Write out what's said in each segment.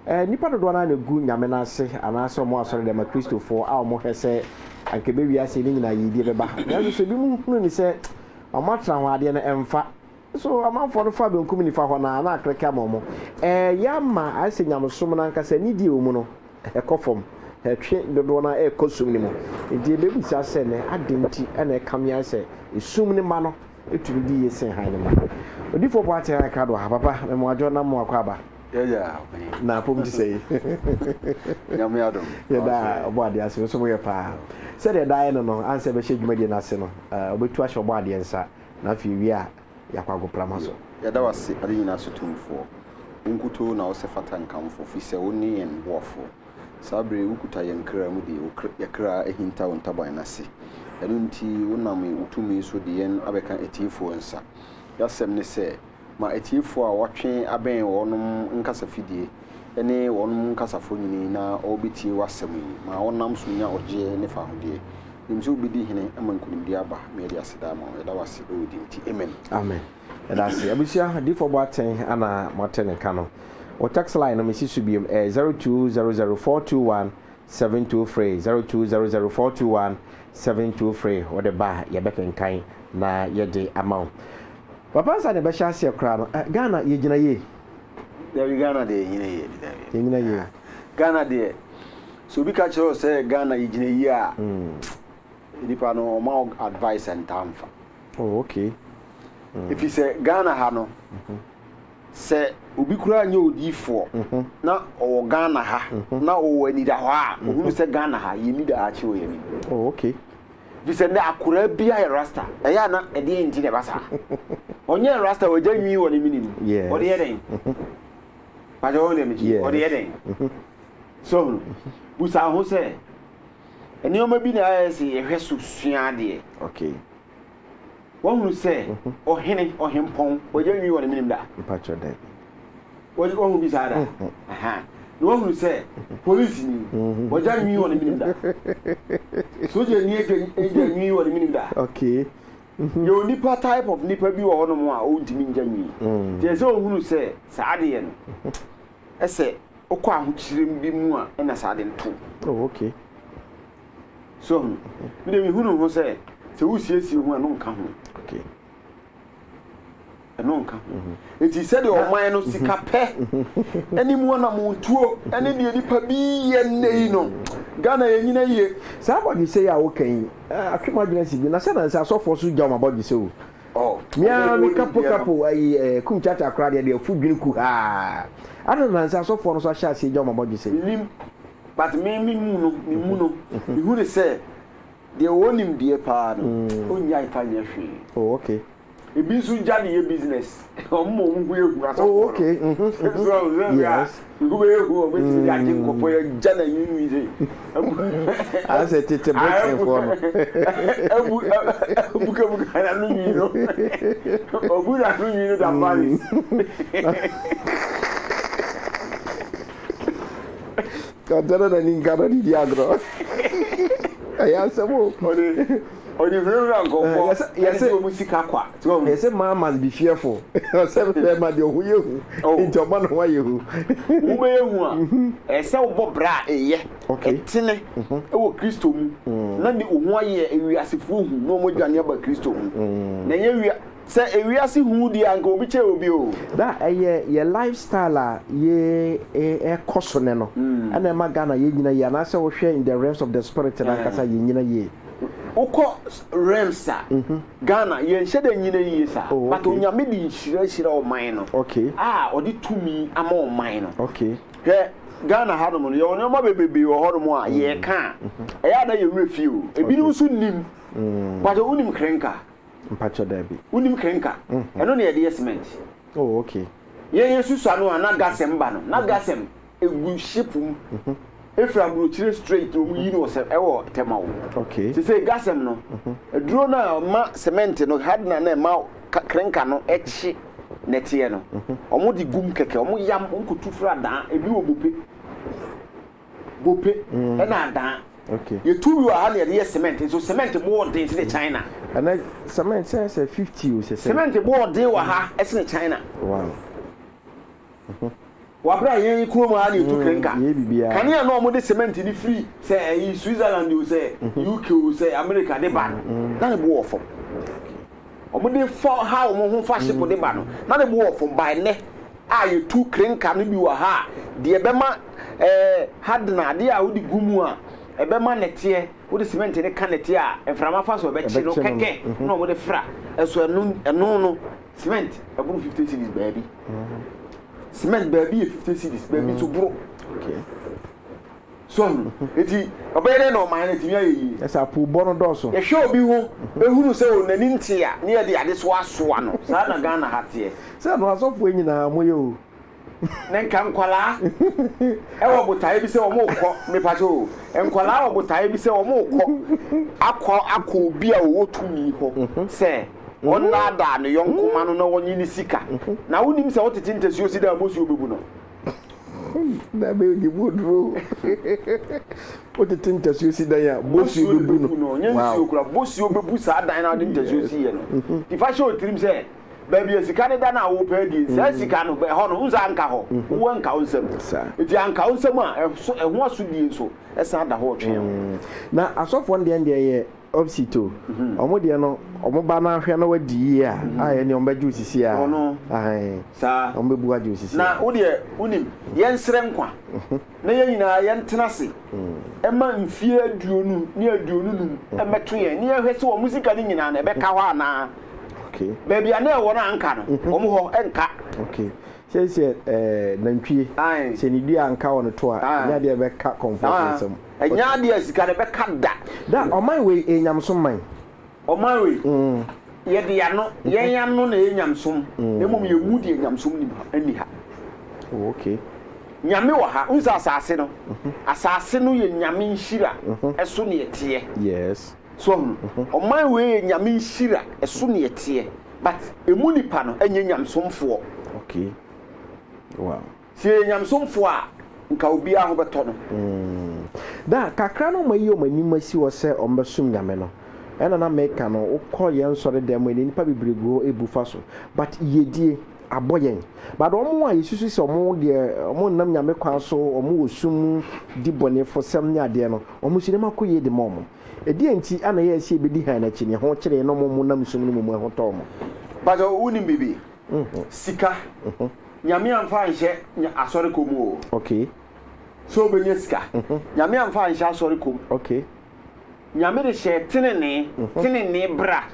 nipa dodo na gu nyame na ase anaso mo asore de ma Christopher a mo hwese anke be wiase ni nyina yidi beba na so bi mu hunu ni se amatra ho ade na emfa so amanfo no fa benkum ni fa ho na akreka mo yama ase nyamsom na nkasa ni die omu no ekofom twe dodo na ekosum ni mo nti be bi sa se ne adenti na ekamya se esum ni ma no etumi di yesen han ni ma odifo po ate aka do ha papa me mo ajo na mo akwa ba yeah na pom di say nyame adom da obo ade ase so mo ye pa se de dai no anse be hye dwumadi na ase no obetu ahye obo ade nsa na fi wi a yakwago prama so ya da wase ade nyina so tumfo unkuto na wo se fata nkamfo fi se woni yen boafo sabre ukuta yen kra mu de yakra ehinta wontaban na se enu nti wonam utumi so de yen abeka etifo nsa yasem ne se ma etifo a watwe aben wonum nkasa fidie ene wonum nkasa fonyini na obiti wasem ma wonam sunya oje ne fa hodie nimso bidi hene amankunim dia ba me dia seda ma da wase odi nti amen that's it abusia di for boaten ana moten kano o tax line no mesi subiem 0200421723 0200421723 o de ba ye beken kan na ye de amount papa sa ne be sha se kra no Ghana ye gina ye there Ghana de gina ye Ghana de so bi ka chiro say Ghana ye gina ye a nipa no o advice and tamfa okay if you say Ghana ha no say obi kura anya odifo na o Ghana ha na o anida ho a ohunu say Ghana ha ye ni da achi o ye ni okay if say na akura bia ya rasta eya na e de nti ne basa onye rasta o janwi wo ni minim o de yeden pa jo ne mi o de yeden so busa ho say eni o ma bi na ayesi ehwe susua de okay wọ́n say ohene ohempon ojanwi wo ni minim da mpacho da wọ́n bi sa da aha wọ́n say police ni ojanwi wo ni minim da soje ni ejanwi wo ni minim da okay yo nipa type of nipa bi wo hono mo a o ntimi njanwi je se ohunu say saade ye no ese okọ ahokyirem bi mu a na saade nto okay so mi de mi hunu ho say se wusiesie ho anu nka ho okay anu nka enti se de oman no sika pe eni mu na mo tuo eni de nipa bi ye nei no Ghana ye nyina ye sa body say ya wokan atwema dwena si bi na se na se asofo so gya ma body say oh mia mi kapo ai kum chacha akra de afu dwene ku ha ana na se asofo no so ahya se gya ma body say nim but me mu no mi hu de say de wonim die pa no onya ifa nya hwe oh okay ebi su ja de business ommo hu ehu aso oh okay yes go ehu o beti ya kin ko po ja na yinwi ze ase tete break for no buka na nu yi no obu na nu yi no da Paris kadara na ningara di diagro aya sabo Odi very anko yes o musika kwa yes man must be fearful say ma de ohu yehu into ma no wa yehu wo be yehu a ese wo bobra eye etine e wo Kristo mu na ni ohu aye ewiasefo hu no mo dwane aba Kristo mu na ye wi se ewiase hu di anko obi che obi o da ye lifestyle a ye koso ne no ana ma Ghana ye nyina ye na se wo hwe in the realms of the spirit na kasa ye nyina ye uko remsa Ghana ye nhede nyina yi sa but onyame di nhira o man no okay odi tumi ama o man no okay he Ghana ha no mo ye onye ma bebebe o hodo mo a ye ka eya da ye refi o ebinim so nim but unim krenka mpacho da bi unim krenka eno ne ye de cement oh okay ye susu anu na gasem ba no na gasem egu shipum efra brochire straight o yi no se ewo temawo okay se gasem no eduro na ma cement no had na ma krenka no echi netie no omo di gum keke omo yam onkutu fra dan ebi wo bope e na dan okay ye tu wi ha na ye cement so cement board in the China and cement say 50 o say cement board wa ha e China wow wabra yen kurom ha ne to krenka ye bibia kanea no mo de cement ni free say Switzerland you say UK you say America de ba na ne bo ofo omo de for ha omo ho fa ship de ba no na ne bo ofo by ne aye to krenka no bi wa ha de ebema had na de a wo di gumu a ebema nete wo de cement ne kanete a eframa fa so be chi no keke no mo de fra eso enu no cement eburu 50 cedis baby cement baby 50 cedis baby to bro okay so eti obere no man eti ya yi esa pu bono doso ye hwe obi ho ehunu se o nani ntia ne ye de ade so aso ano sa na Ghana hatie se no asofo enyina moye o nenka nkwala ewo botae bi se o mo kọ mepacho o nkwala wo botae bi se o mo kọ akọ obi a wo tumi ho se onna da no yonkoma no na wonyi ni sika na wonim se wotete ntasuo si da bosuo bebu no na be di budro wotete ntasuo si da ya bosuo bebu no nyansuo kura bosuo bebu sa dan na wode ntasuo si ye no ti fa show trim se baby esika ne da na wo pa di se sika no be ho no unza anka ho wo anka unsem eti anka unsem a eho aso die so esa da ho twe na asofo ndie ye obsito omo de no omo ba na hwe na wadi a aye ne omba ju sisi a ai sa omo bu aju sisi na wo de unim yensere nkwa na ye nyina yentenase ema mfie aduonu ni aduonu num emeto ye ne hwe se wo musika ni nyina na ebeka ho ana okay baby ana e wo na anka no omo ho enka okay se nantwie se ni dua anka wo no to a nya de be ka comfort sem nya de sika de be ka da oman we enyamso man oman we ye de ya no ye ya no na enyamsom emum ye mu de enyamsom ni ani ha okay nyame wo ha unsa asase no asase no ye nyame nhira eso ne yete yes so oman we nyame nhira eso ne yete but emu nipa no enye nyamsomfo okay wow sie nyamsomfo a nka obi a ho beto no da kakra no mayi o mani masi wo se ombesum nyame no ena na meka no ukọ ye nsore dem ni nipa bibrego ebufa so but yedie aboyen but omo a yesusu se omo de omo nam nyame kwan so omo osum di bone fo sem nya de no omo sinema ko ye de mom edi enti ana ye ase bedi han na chi ne ho kire no mo nam sum no mo ho to mo but uni bibi sika nyame amfa nche asori komu okay so benye sika nyame amfa nche asori komu okay nyame de she tenene bra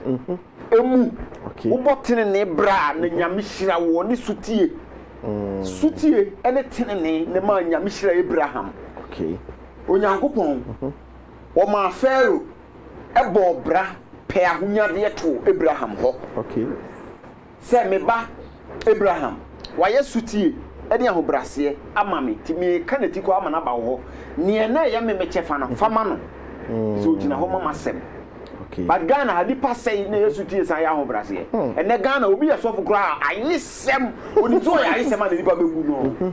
emu okay ubo tenene bra na nyame hira wo ni sutie sutie ene tenene ne ma nyame hira Abraham okay onyankopon o ma Pharaoh ebo bra pe ahunyade to Abraham ho okay se me ba Abraham waye sutie ene ahobrase amame ti me kanati ko amana ba ho ne na ya me mechefa no fama no so jina ho mama sem okay but Ghana hadi pasai na yesu tie san ya ahobrase ene Ghana obi ya sofo kra ayi sem oni to ya ayi sem na nipa begu no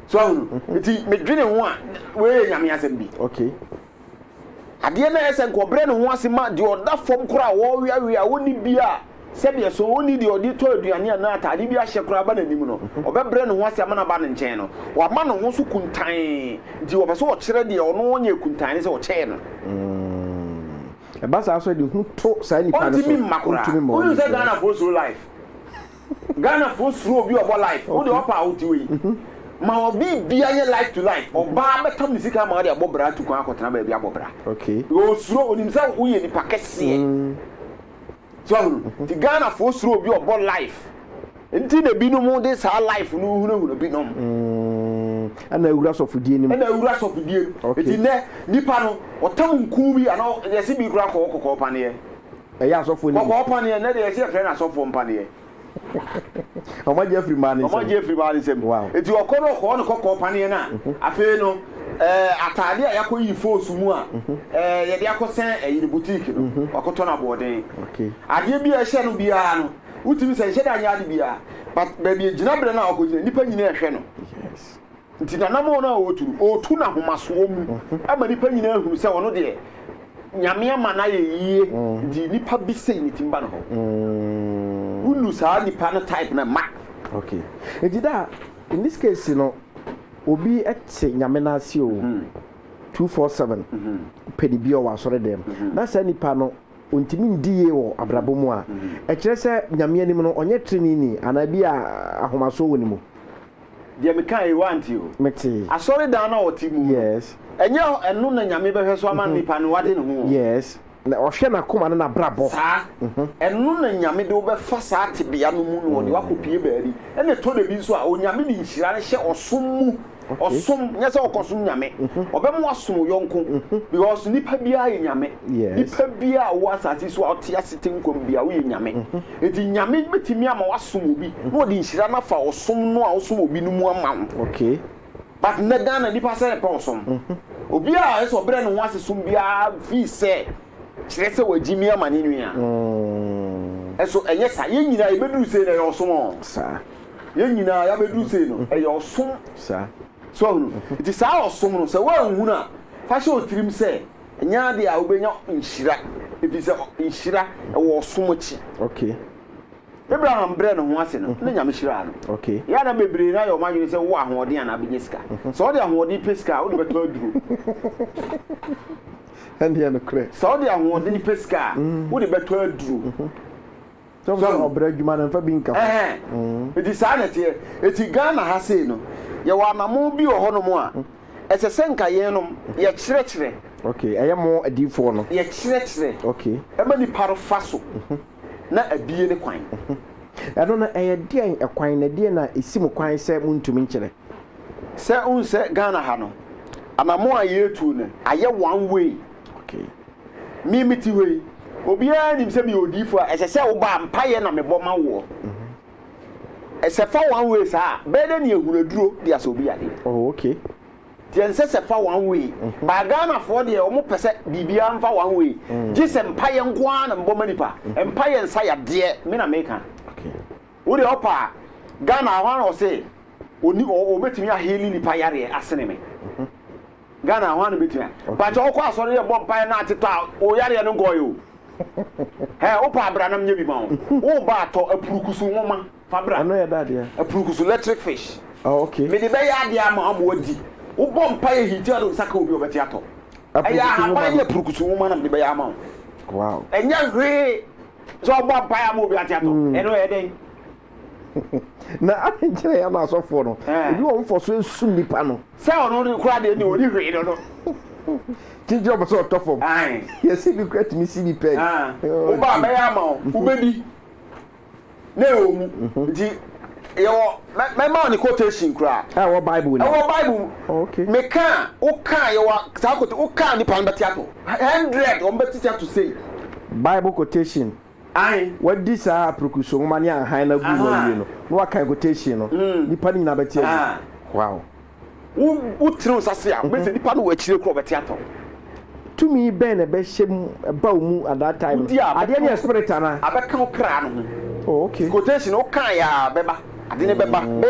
so iti me dwene ho a we nyame asem bi okay ade na ese nko bre ne ho asema de oda fom kra wo wi a woni bia sebia so woni de odi to aduane na atade bi ahye kra ba nanim no obebre ne ho asema na ba ne nchen no wa ma no ho so kuntan di obeso wo kire de ono onye kuntan ne se wo che no e ba sa so de hu to sa ni pa no so ontimi mo you say Ghana for slow life Ghana for slow bi obo life wo de opa out we ma obi bia ye life to life oba betam ni sika ma de abobra tu kwa akotena ba bia abobra okay o suro onimsa wo ye ni pakese so ti Ghana for slow bi obo life enti na bi no mo de sa life no hu bi no ana ewura sofudie nim eti ne nipa no otam nku bi ana yesi bi kura kokko pane e ya sofo ni kokko pane ne de yesi e na sofo pane Omo Jeffrey man sem eti okono ko no kokko pane na afi no atade a yakoyi force mu a ye de akosen e boutique no okoto na boden okay ade bi a hye no bia no utimi se hye da anya ade bia but baby gina bre na okojina nipa nyina ehwe no yes nti na namo na otu na homaso mu ama nipa nyina ehuru se wono de nyame ama na ye yie di nipa bi sei ni timba no ho unu sa nipa no type na ma okay ejida in this case no obi etse nyame na ase o 247 pedi bi o wa sore dem na sa nipa no ontimi ndiye wo abrabo mu a e kire se nyame anim no onye trinini ana bi a ahomaso woni mu de me kan e want you meti asore dan na oti mu yes enye enu na nyame behwe so ama nipa no wade ne ho yes na ohwe na koma na brabo sa enu na nyame de wo be fa sa tebea no mu no de wakopie baari ene to de bi nso a onyame ni nhira ne hye osom mu osom nya se okosum nyame obemu asom yonko because nipa bia ye nyame nipa bia wo asati so oti asite nkom bia wo ye nyame eti nyame betimi ama wasom obi no de nhira na fa osom no a osom obi no mu ama okay but na Ghana nipa se ne pa osom obi a eso bre no ho asesum bia fi se kire se wagimi ama ne nua eso enye sa ye nyina ye beduru se na ye osom sa ye nyina ya beduru se no ye osom sa so it is our osom no se wa hu na fa she otirim se nya de a obenya nhira ebi se nhira e wo osom chi okay Abraham bre no ho ase no na nyame hira no okay ya na bebre na yo manyu se wo ahoden ana benye sika so de ahoden pesika wo de beto aduru and here no cre so de ahoden pesika wo de beto aduru so obra djuma na fa bi nka edi sa na tie eti Ghana ha sei no ye wa amamo bi wo hono mo a esese nka ye no ye kire okay ayemo adifo no ye kire okay e ma ni paro faso na abie ne kwan eno na eyedien ekwan na die na esim kwan se muntumi nkire se unse Ghana ha no amamo a ye tu ne aye one way okay mi miti we obi a nim se mi odifo a esese wo ba mpaye na me bo ma wo ese fa one way sa be de ne ehunaduro dia so obi ade oh okay tien se fa one way ba Ghana for de o mo pese bibia mfa one way ji se mpaye nko na mbo manipa mpaye nsa ya de me na meka okay wo de opa Ghana ha no se oni obetimi a heli nipa yare asene me Ghana ha no betimi ba cho kwa so ne bo mpaye na ateto o yare no ngoyo opa abranam nye bi ma wo ba to apurukusu nwoma fabra ano ya dade apurukusu electric fish oh okay me de be ya de ama amo adi wo bom pa ye hiti ado saka obi obeti ato eya ha ye apurukusu nwoma na de be ya ama wow enya hwe so bom pa ya ama obi ati ato eno ye den na anjere ya na sofo no obi wo mfo so esum nipa no se ono ni kura de ni oni hwe no Tinjo obo so tofo ai yesi bi kwet mi si bi peg wo ba be ya ama wo bedi na omu di yo my man ni quotation kura wo bible ni wo bible okay me kan wo kan yo sa quote wo kan ni pan beti ato 100 on beti ato say bible quotation ai what this prokuso mani an han na gu no no kan quotation no nipa ni na beti wow wo tinu sase a be se nipa no wo akire kro beti ato to me ben e be shem ba mu at that time ade ne spirit ana abeka okra no oh okay quotation wo kan ya beba ade ne beba be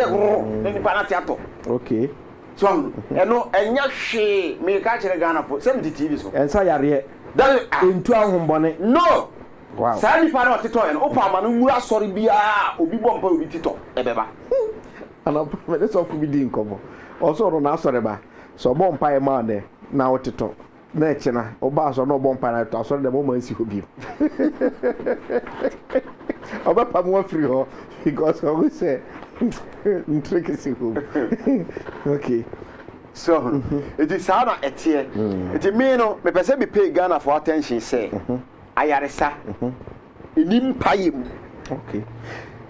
ne nipa na tiato okay so eno enya hwe me ka kire Ghana fo sem di TV so ensa yare dan entu ahombone no wow sa nipa na otito en opa ma no nwura sori bia obi bompa obi tito e beba ana me de so fu bi di nkomo also no na sori ba so bompa e ma de na otito na echena oba so no bompa na to so de mo man si obi oba pa mo free ho because I will say intricacy okay so it is how na etie it me no me pese be pay Ghana for attention say ayaresa enim payem okay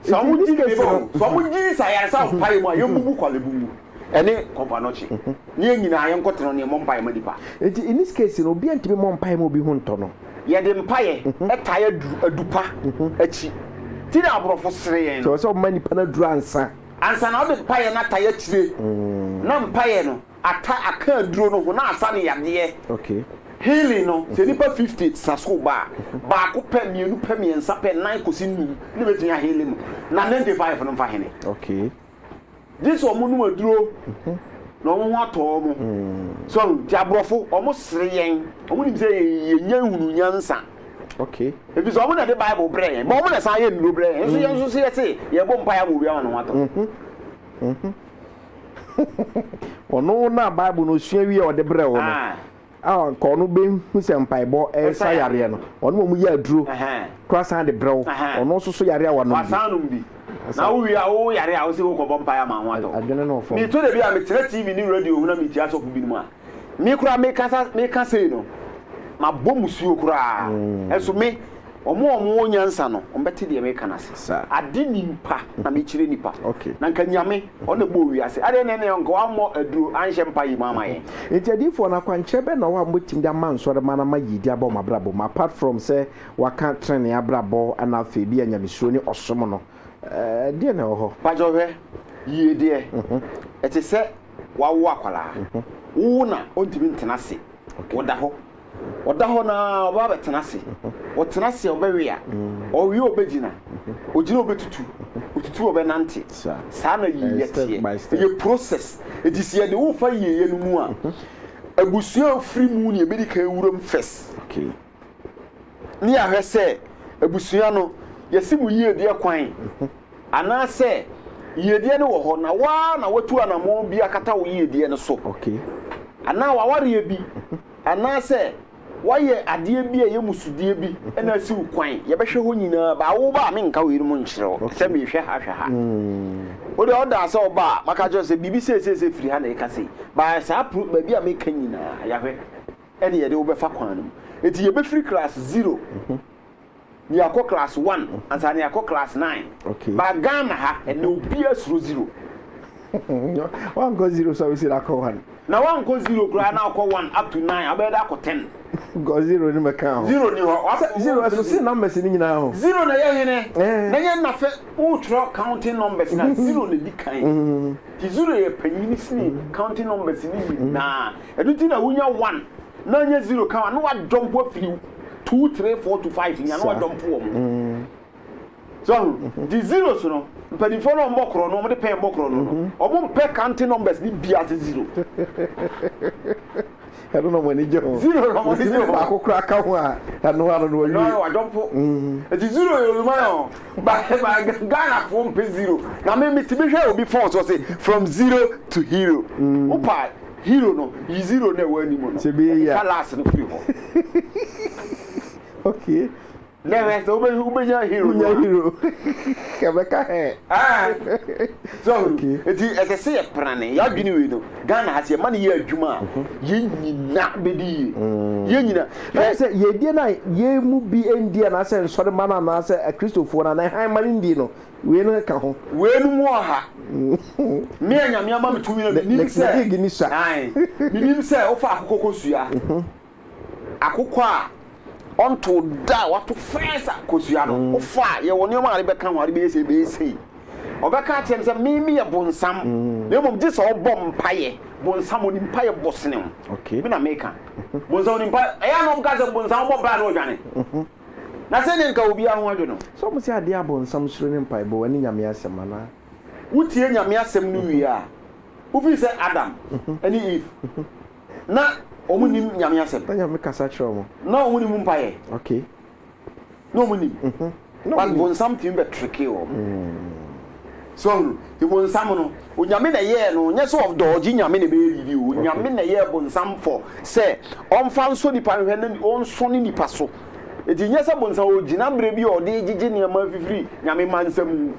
so mo ji sa ayaresa payem a yebubu kwalebubu ene kompanochi ni nyina ye nkoteno ne mo mpaye madipa in this case no obi antimi mo mpaye mo bi hu nto no ye de mpaye etaye adupa achi ti na abrofo sere yen so so mani pana duru ansa na ode mpaye na taye chire na mpaye no aka aduro no ho na asa ne yade okay healing no se nipa 50 sasko ba ko pe mienu pe miensa pe 9 kosi nu ne betia healing na 95 no fa hene okay this omunu aduro no ho ato mo so diabrofo omo sere yen omo nim se yenya hunu nyansa okay if so omo na the Bible bre mo omo na san ye nuro bre so yen so se ye bom pa ya mo bi ama no ato ono na Bible no sua wi o de bre wo no ko no be hu se mpaibo sa yare no ono mu ya aduro croissant de bre wo ono so yare wa no bi na wo wi a wo yare a wo se wo ko bompa ya ma ho ato adwene no fo mi to de bi a me tele TV ni radio hu na mi ti aso bi ni mu a mi kura me ka sei no ma bomusuo kura eso me omo nyansa no ombete de me kana se ade nimpa na me kire nipa na nka nyame ona bo wi ase ade ne ne nko ammo aduro anhye mpa yi mama ye enti adifo na kwanche be na wa motim da manso de mana ma yidi aba ma brabo apart from say waka trene abrabo ana fe bi anyamisuo ni osom no de na ho pajo hwe yie de eti se wa wo akwala wo na ontimi ntena se oda ho na oba betenase otenase obewe a owi obegina ogina obetutu otutu obenante sa na yiyete ye process edisi de wo fa yeye no mu a abusuo free mu ne ebedika ewuram first ni ahwese abusuo no yesimu yiyede kwan anase yiyede no wo ho na wa na watu anamo bi akata wo yiyede no so ana wa ware bi anase waye ade bi ye musudie bi na si kwan ye behwe ho nyina ba wo ba me nka we mu nkyerɛ se me hwɛ ha o de oda se oba maka jo se bibi se firi ha na eka se ba sa ba bi a me ka nyina ya hwɛ ene ye de wo be fa kwan no eti ye be free class 0 ni akọ class 1 ansa ni akọ class 9 ba Ghana ha ene obi asuro 0 one go 0 so we see that call 1 na 1 go 0 kura na akọ 1 up to 9 abeda akọ 10 go 0 ni meka 0 ni ho 0 so see numbers ni nyina ho 0 na ye hene na ye na fe ultra counting numbers na 0 na di kan ti 0 ye panyini sini counting numbers ni na eduti na wunya 1 na nya 0 kan na wa jump afiri 2 3 4 to 5 nya na wa jump wo mo so di 0 so no mpani fo no mbokro no mo de pe mbokro no omo mpe counting numbers ni bia te 0 I don't know when you go 0 no mo ni 0 ba ko kra ka ho a no no you no wa jump eti 0 yo ma yo ba Ghana fo mpe 0 na me ti be hwe obi phone so say from 0 to hero opa hero no yi 0 na wa ni mo no se be ya class no free ho okay never so ube nya hero kabeka he so eti ekese ye prane ya dwini we no Ghana ha se ma ne ye adwuma ye nyina bedi ye nyina se ye die na ye mu bi endia na se nsore ma na se Christopher na han ma ndi no we no ka ho we no mu ha me anyame ama me tumi na ni se ai ni se o fa akokoko sua akokko a onto da wato first akosua no ofa ye woni ma be kan ware be sei obeka atem se mimi ye bonsam ne mom gi so obom mpaye bonsam oni mpaye bosene okay bi na meka bonsam oni mpaye ya no mka se bonsam bo bra no dwane na se ne nka obi ahụ adwo no so mo se ade abonsam suro ne mpaye bo wani nyame asem na wutie nyame asem no wi a ufi se Adam ani Eve na omunim nyame asem nyame kasa chiro mo na omunim mpaye okay no omunim but bonsam tim be tricky o so the bonsam no onyame na ye no nye so of dodge nyame na be riri o nyame na ye bonsam for say onfa nso nipa hwe na onso ni nipa so edi nye se bonsam o gina mbre bi o de gigi ne ma fifiri nyame mansam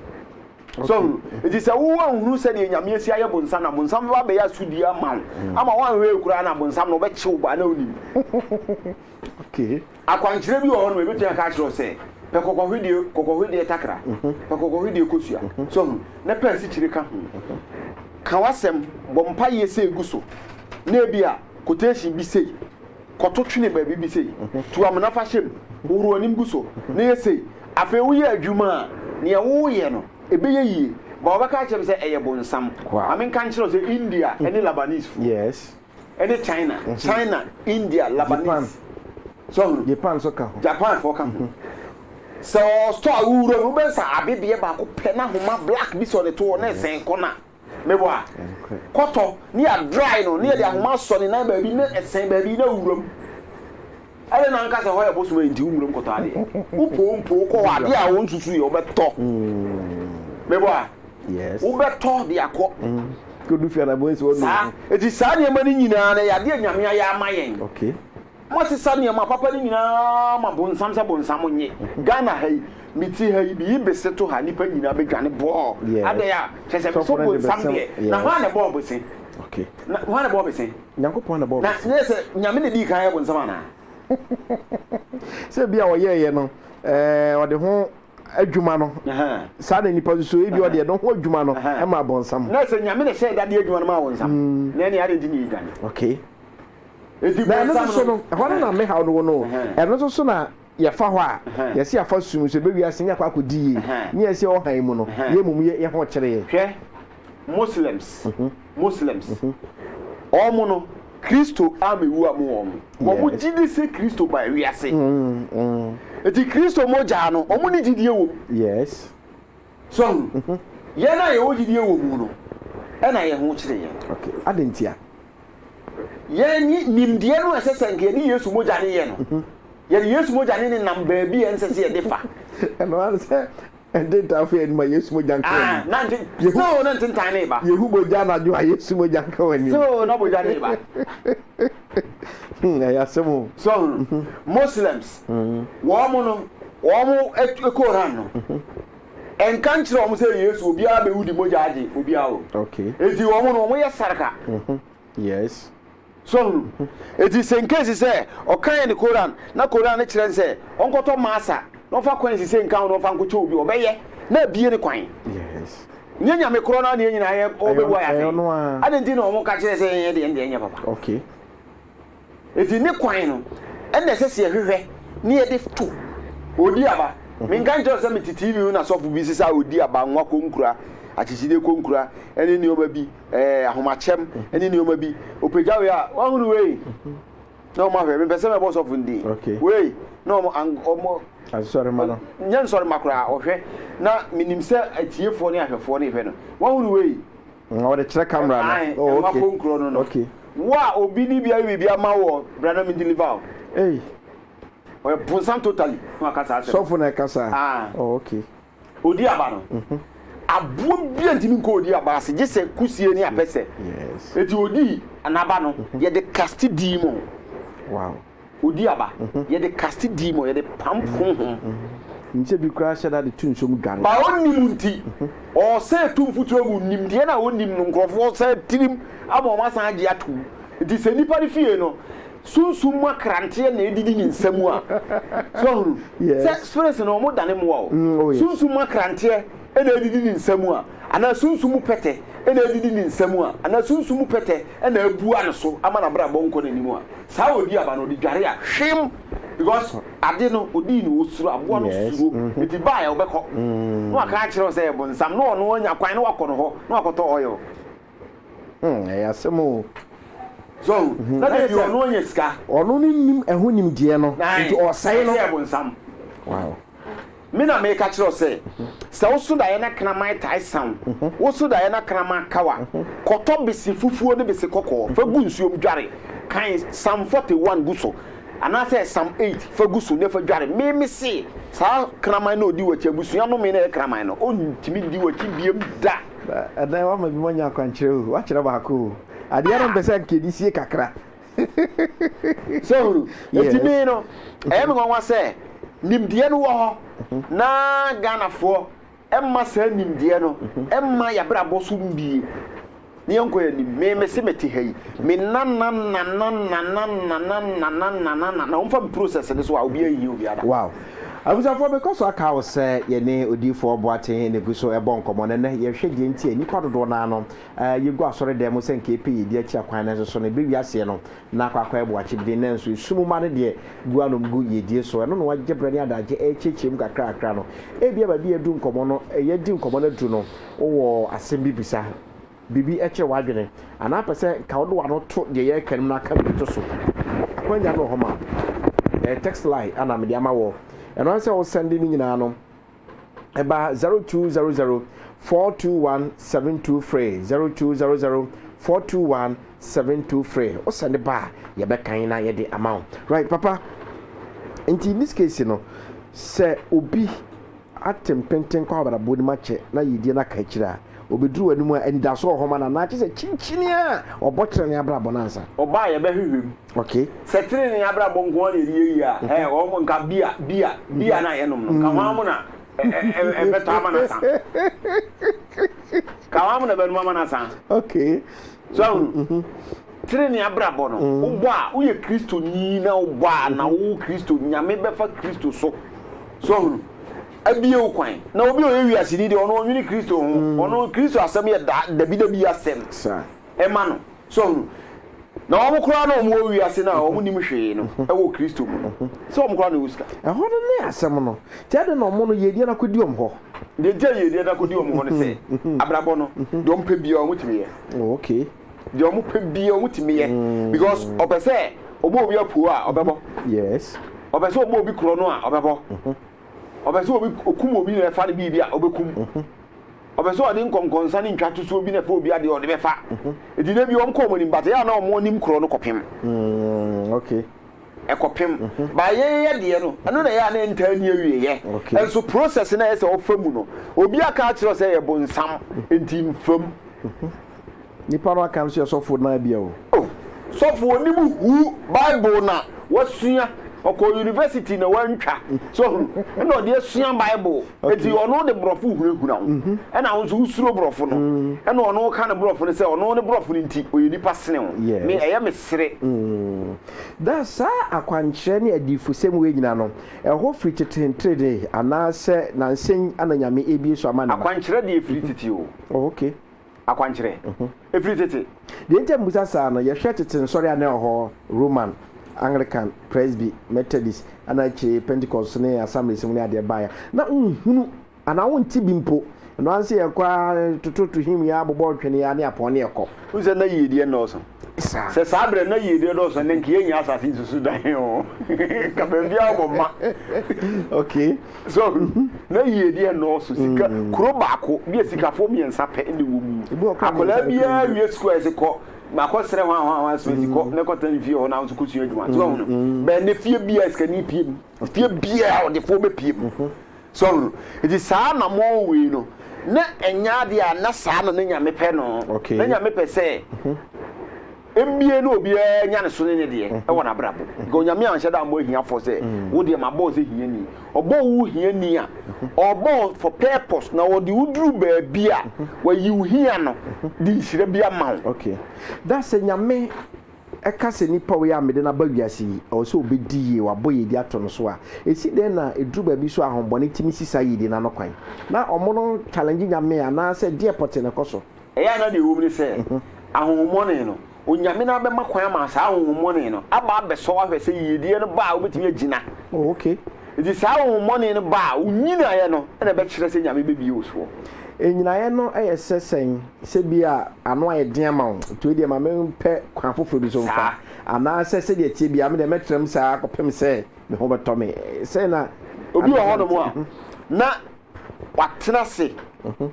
so edi se wo anhuru se de nyame asi aye bonsam na bonsam ba be ya sudi ama wa hwe kura na bonsam no be chiw ba na onim okay akwankyere bi o no e betua ka kiro se pe kokko takra pe kokko kosua so na pe si chire ka ka wasem bompa ye se eguso na bia quotation bi sei koto twene ba bi sei tu amna fa hyem wuru anim guso na ye sei afa wo ye adwuma ne ye wo ye no ebe ye yi ba obaka chem se eye bonsam amen kan kiro se India any Lebanese food yes any China India Lebanese so Japan so ka Japan for come so store wuro no be sa abebie ba ko pe na homa black bi so de to na sen kona mebo a koto ni a dry no ni de homa so ni na ba bi na esen ba bi na wurom ale na nka se ho ya bosu enti wurom koto ade upompo ko ade a won susu ye obeto mebo a yes obeto de akọ kodu fi na bo nsi wonu eti saa ne ma ni nyina na ya de nyame ya amayen okay mo se saa ne ma papa ni nyina ma bonsam sa bonsam nye Ghana hai miti hai bi bese to ha nipa nyina be dwane bo ade ya chese so bonsam de na ho na bo bese okay na ho na bo bese Nyankopon na bo na se nyame ne di kan ya bonsam na se bia oyeye no ode ho adwuma no saa na nipa so ebi ode no ho adwuma no e ma bonsam na se nyame ne share dade adwuma no ma bonsam na ni ade di ni dwane okay edi bonsam so no ho na me ha no no eno so na ye fa ho a ye se afa sum so be wi ase nya kwa akodi ye ni ye se o han mu no ye mum ye ho kire ye hwe Muslims omo no Kristo amewu amu omo gidi se Kristo ba wi ase eti Kristo moja no omo ni gidi ewo yes so ye na ye wo gidi ewo mu no e na ye ho kire ye okay adentia ye ni nimdie no esesenke ni Yesu moja ne ye no ye Yesu moja ne ni number bi en sese ye defa no I say and then tafe en ma Yesu moja nka na nti so na nti tan ne ba yehu moja na jo Yesu moja nka wani so na moja ne ba ya semo so Muslims wo mo no wo mo ekoran no en kan kire wo mo say Yesu obi a be wudi moja age obi a o okay eti wo mo no wo ye saraka yes so eti senkesi say okan ni Quran na Quran ne kire say onkoto masa no fa kwan sise nkan no fa nkoche obi obeye na bie ne kwan yes nyanya me kro na ne nyina ye obewu ya fe ade ndi na omo ka kire say ye de nye papa okay eti ne kwan no ene sese ehwehwe ne ye de to odi aba me nkan jo say me TV na sofu bi sisa odi aba nwa konkura achichide konkura ene ni oba bi ahomachem ene ni oba bi opegya we a wa hunu we no ma hwe me pese me boss of ndi we no omo sorry man nyen sorry makura ohwe na minim se atiefo ne ahwefo ne hwe no wa hunu we o de kire camera na oh okay konkuro no okay wa obi ni bia ma wo brother me deliver hey o bonsam totally no akasa ase so for na kasa oh okay odi aba no abo bia ntimi nko odi aba ase je se kusie ni apese yes eti odi anaba no ye de cast demon wow odi aba ye de cast demon ye de pampon nche bi kra shada de tunsom gan ba onim nti o se tumfutu mu nim de na onim no nkrofo se tirim aba o masan age atu nti se nipa ri fie no sunsum makrante na edidi ni nsamu a so se spirit no mo dane mo o sunsum makrante na edidi ni nsamu a ana sunsum pete na edidi ni nsamu a ana sunsum pete na abu an so ama na bra bonko na nimu a sa odi aba no di dware a hwem because ade no odi ni osuru abo no suru eti ba ya obekọ no aka kire say bonsam no no onya kwan no wakọ no ho no akoto oil ya semo so na dey you no onya ska onu ni nim eho nim die no nti osai no bonsam wow me na me ka kire say se wosu da ye na kraman tai sam wosu da ye na kraman kawa koto bisi fufuo ne bisi kokọ fa gu nsuom dware kan Psalm 41 guso ana say Psalm 8 fa guso ne fa dware me se sa kraman na odi wachi agusua no me na kraman no ontimi di wachi biem da adan wa ma bi mo nya kwankire o wa kire ba ko ade ara mpesa nkedi sie kakra so etimi no me nwa say nimdie no wo ho na Ghana fo emma sa nimdie no emma ya bra boso mbie ni yanko ya me se meti hai me na umfa process ne so a obi ayi obi ada wow abusafo because aka wo se ye ne odifo boaten ne guso e bon komo ne ye hwe die ntie nipa dodo na no ye gu asore dem se nke pe ye achi akwan ne so ne be wiase no na akwa boachi bi ne nso sumu ma ne de gu anom gu ye die so no no wagye brani adaje e chechim kakra akra no e bia ba bi edu nkomo no ye di nkomo na du no wo asem bibisa bibi eche wadwene ana pese ka wodo wano to de ye kanim na ka bi to so kwanya no homa text line ana me de ama wo eno an se wo send ni nyina no eba 0200 421 723 0200 421 723 o send ba ye be kan na ye de amount right papa enti in this case no se obi atempenten kwa bara bodi mache na yidie na ka kira obeduru anum a anidaso ohoma na na kyese chinchini a obotire ne abrabọ nansa oba ye be hwehwem okay setire ne abrabọ nko na eri a o nka bia na ye nom no ka wa mu na beto ama na san ka wa mu na be no ama na san okay so tire ne abrabọ no ugbo a wo ye Kristo ni na ugbo a na wo Kristo nyame be fa Kristo so abie ukwan na obi o yewi asini de ono onwini Kristo ho ono Kristo asem ye dabi asem sa ema no so na omo kura na omo owi ase na omo nim hwee no ewo Kristo mu so omo kura na uska ho no ne asem no tiade na omo no yedie na kodi omo ho de je yedie na kodi omo ho ne se abrabo no de omo pebia omo timi ye okay de omo pebia omo timi ye because obese omo obi apu a obebo yes obese omo obi kuro no a obebo obese obi okum obi na fa ne bibia obekum obese odi nkonkonsa ne ntwa tuso obi na fa obi ade ode be fa edine bi om ko mo nim bata ya na omo nim kro no kopem okay ekopem ba ye de no eno na ya na nta ni awie ye enso process na yese ofamu no obi aka akiro se ye bonsam enti mfam nipa no aka so so food na bia o so for nim hu bible na wasua oko university na wantwa so no de asua bible eti ono de brofo hurehura ho e na wonso usuro brofo no e na ono ka ne brofo no se ono ne brofo no nti oyeni pasene ho me eye mesere da sa akwankyere ne adifusem we nyina no e ho free trade ana se na nsen ananyame ebie so amana akwankyere de free titi o okay akwankyere e free titi de ntem busa sa no ye hwe tete nsori ana ho Roman Anglican, Presby, Methodist, Anache, Pentecost, Assembly, Simony, the buyer. Now, and I won't tibimpo. And once you acquire to him, you have a board when you are near Ponyako. Who's a lady, dear Dawson? Says Sabre, no, you dear Dawson, and Kian Assassin to Sudan. Okay. So, no, you dear Dawson, Krobako, be a sicker for me and Sapper in the womb. Acolabia, yes, squares a cock. Makosere wan so ko ne kotan fie ho na so kusu adwuma so no be ne fie bia skani piem fie bia o de fo be piem so it is sa na mo we no na enya de a na sa no nyame pe no na nyame pe se embie no obi enya ne so ne de e wona brabo go nyame anhye da mo hia fo se wo de ma bo se hia ni obo wo hia ni a obo for purpose na wo de uduru ba bia wa yi wo hia no di hire bia ma okay that's nyame eka se nipa we amede na bawiase o so obedi ye wa boye di ato no so a esi den na eduru ba bi so ahombone timi sisa yi di na no kwan na omo no challenge nyame ana se die pote ne koso eya na de wo mi se ahombone no onyame na be makwan ma sa ahombone no aba be so ahwe se yidie no ba obetimi agina okay edi sa ahombone no ba unyina ye no na be kire se nyame be bi oso enyinaye no sesen se bia ano ayeden ma wo to de ma mempe kwan foforo bi so mfa ana se de tie bia me de metrem sa akopem se me ho beto me se na obi wo hono mo a na watena se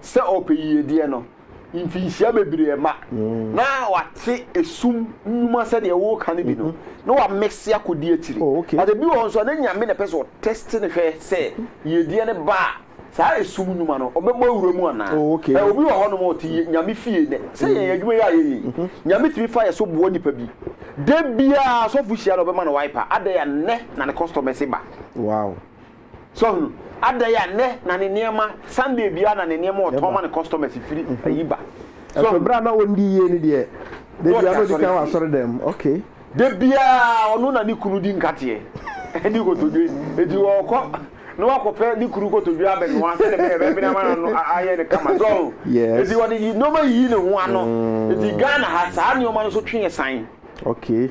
se opeyedie no imfinhia bebre ma na wate esum nnuma se de wo ka ne bi no na wa mix akodi akiri ade bi wo nso na nyame ne pese o test ne hwe se yedie ne ba sa esum nnuma no obebo awuramu ana obi wo hono mo ti nyame fie ne se ye adwuma ya ye nyame timi fa ye so bo nipa bi de bia so fuhia no be ma no wiper ada ya ne na ne customer se ba wow so ada ya ne na ne niema Sunday bia na ne niema otoma ne customers free ayiba so bra na ondi ye ni de bia no di kan wa sore dem okay de bia onu na ni kunu di nkate e di go to de e di wo ko no akope ni kuru ko to dua be no ase de be na ma no aye de kama so e di wodi no ma yi ne ho ano e di Ghana ha sa ne o ma no so twen san okay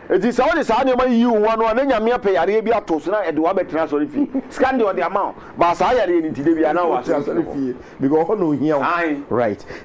eti sa wodi sa ne ma yi wo ano na nyame ape yare bi ato so na e de wa betra so fi scandi o de amount ba sa yare ni ti de bi ana wa so fi because ho no hia right